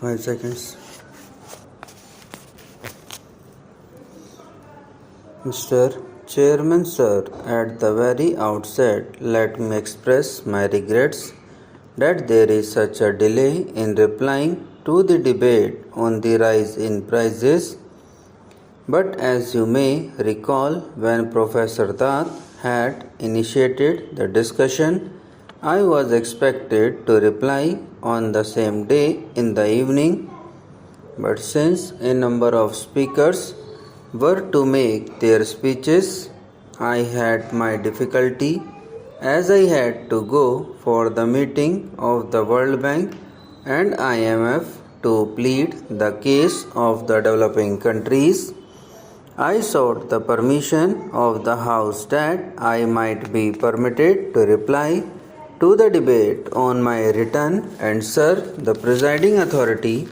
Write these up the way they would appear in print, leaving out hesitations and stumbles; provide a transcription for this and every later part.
5 seconds. Mr. Chairman, sir, at the very outset, let me express my regrets that there is such a delay in replying to the debate on the rise in prices. But as you may recall, when Professor Dutt had initiated the discussion, I was expected to reply on the same day in the evening. But since a number of speakers were to make their speeches, I had my difficulty as I had to go for the meeting of the World Bank and IMF to plead the case of the developing countries. I sought the permission of the House that I might be permitted to reply to the debate on my return, and sir, the presiding authority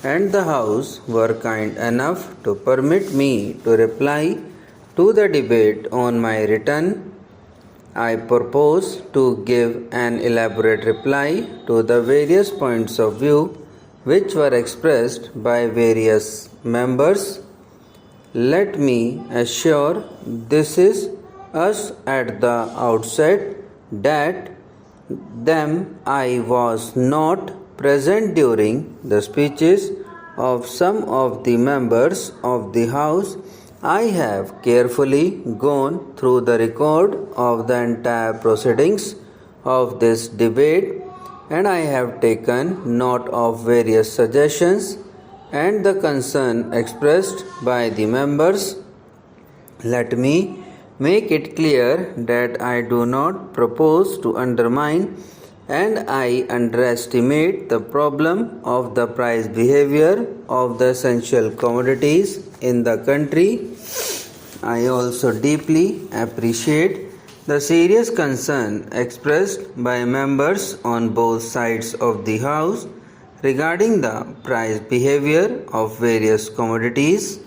and the House were kind enough to permit me to reply to the debate on my return. I propose to give an elaborate reply to the various points of view which were expressed by various members. Let me assure this is us at the outset that them I was not present during the speeches of some of the members of the House. I have carefully gone through the record of the entire proceedings of this debate, and I have taken note of various suggestions and the concern expressed by the members. Let me make it clear that I do not propose to undermine and I underestimate the problem of the price behavior of the essential commodities in the country. I also deeply appreciate the serious concern expressed by members on both sides of the House regarding the price behavior of various commodities.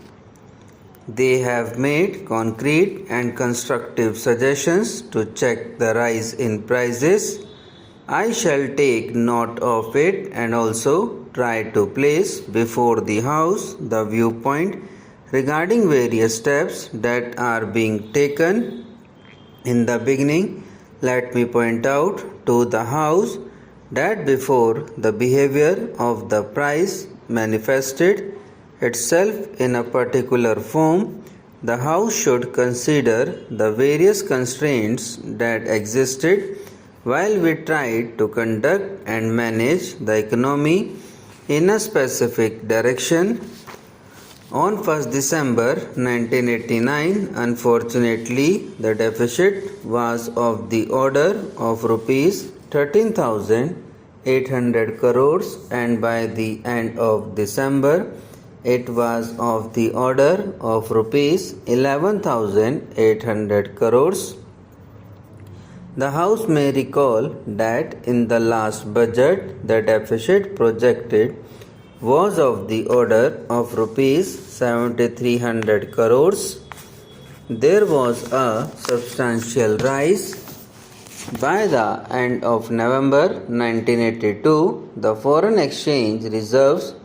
They have made concrete and constructive suggestions to check the rise in prices. I shall take note of it and also try to place before the House the viewpoint regarding various steps that are being taken. In the beginning, let me point out to the House that before the behavior of the price manifested itself in a particular form, the House should consider the various constraints that existed while we tried to conduct and manage the economy in a specific direction. On 1st December 1989, unfortunately, the deficit was of the order of rupees 13,800 crores, and by the end of December, it was of the order of rupees 11,800 crores. The House may recall that in the last budget, the deficit projected was of the order of rupees 7,300 crores. There was a substantial rise. By the end of November 1982, the foreign exchange reserves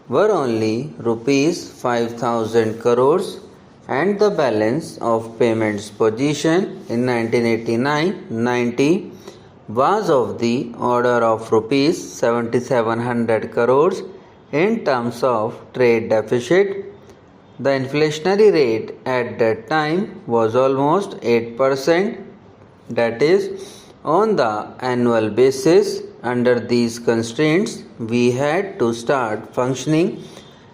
were only rupees 5,000 crores, and the balance of payments position in 1989-90 was of the order of rupees 7,700 crores. In terms of trade deficit, the inflationary rate at that time was almost 8%, that is, on the annual basis. Under these constraints, we had to start functioning,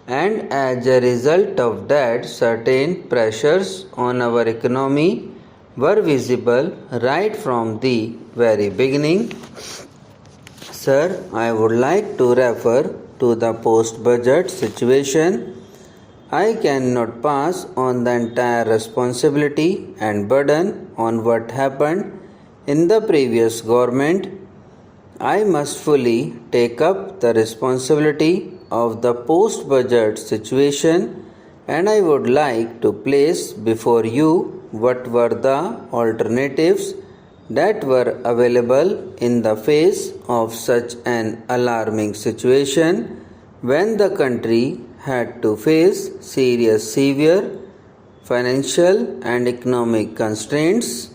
and as a result of that, certain pressures on our economy were visible right from the very beginning. Sir, I would like to refer to the post-budget situation. I cannot pass on the entire responsibility and burden on what happened in the previous government. I must fully take up the responsibility of the post-budget situation, and I would like to place before you what were the alternatives that were available in the face of such an alarming situation. when the country had to face severe financial and economic constraints.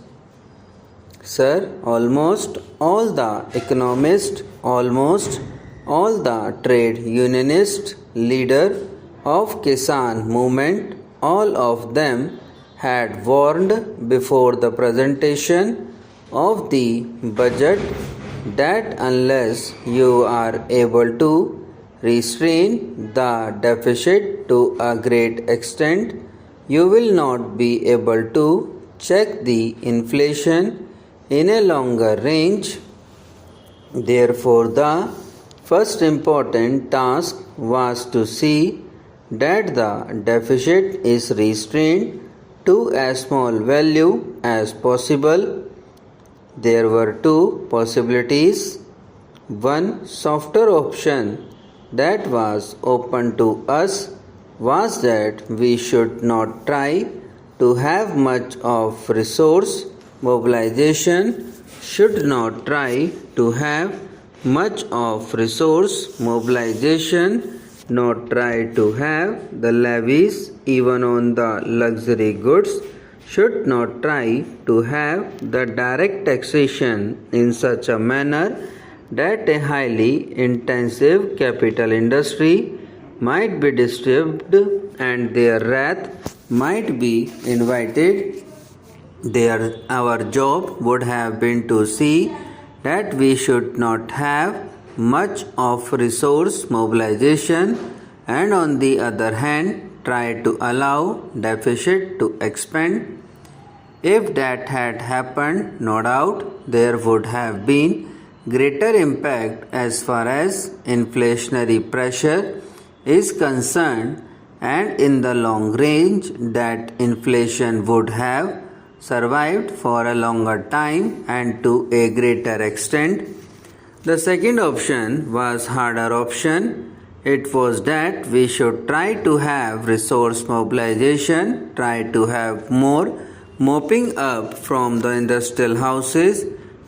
Sir, almost all the economists, almost all the trade unionist leader of Kisan movement, all of them had warned before the presentation of the budget that unless you are able to restrain the deficit to a great extent, you will not be able to check the inflation in a longer range. Therefore, the first important task was to see that the deficit is restrained to as small value as possible. There were two possibilities. One softer option that was open to us was that we should not try to have much of resource mobilization, should not try to have much of resource mobilization, not try to have the levies even on the luxury goods, should not try to have the direct taxation in such a manner that a highly intensive capital industry might be disturbed and their wrath might be invited. Our job would have been to see that we should not have much of resource mobilization and on the other hand try to allow deficit to expand. If that had happened, no doubt there would have been greater impact as far as inflationary pressure is concerned, and in the long range that inflation would have survived for a longer time and to a greater extent. The second option was harder option. It was that we should try to have resource mobilization, try to have more mopping up from the industrial houses,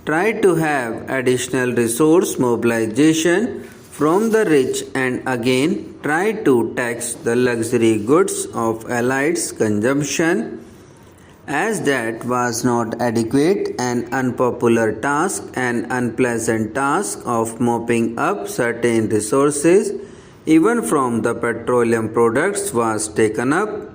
try to have additional resource mobilization from the rich and again try to tax the luxury goods of elites' consumption. As that was not adequate, an unpopular task, an unpleasant task of mopping up certain resources, even from the petroleum products, was taken up.